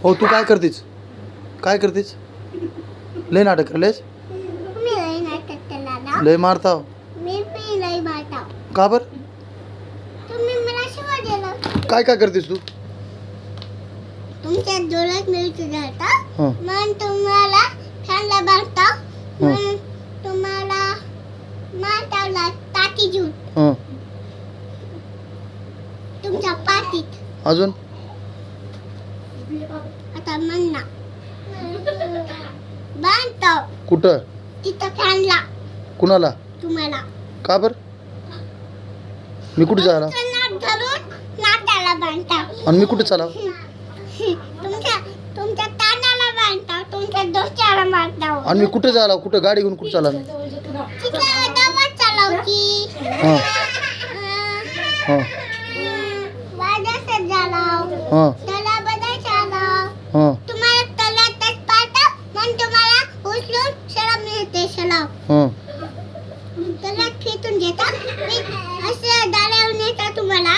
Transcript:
हो तू काय करतेस लय नाटक करलेस लय मारताव का बर काय काय करतेस तू तुमच्या डोळ्यात मिरची घालता मग तुम्हाला फॅनला बांधता मग तुम्हाला मारतावला टाकी घेऊन तुमच्या पाठीत अजून आता म्हणना बांधतो कुठं तिथं फॅनला कुणाला तुम्हाला का बर मी कुठे जायला नाक धरून नाकाला बांधता आणि मी कुठे चाला तुमच्या कानाला बांधता तुमच्या डोक्याला मारता आणि मी कुठे जायला कुठं गाडी घेऊन कुठे चाला मी तिकडे डबल चालवती हां हां वाजत चालव हां त्याला बदल चालव हां तुम्हाला तलातच पाठव मग तुम्हाला उचलून शराब मिळते शराब हां तलात खेचून घेता मी असं दारावून येता तुम्हाला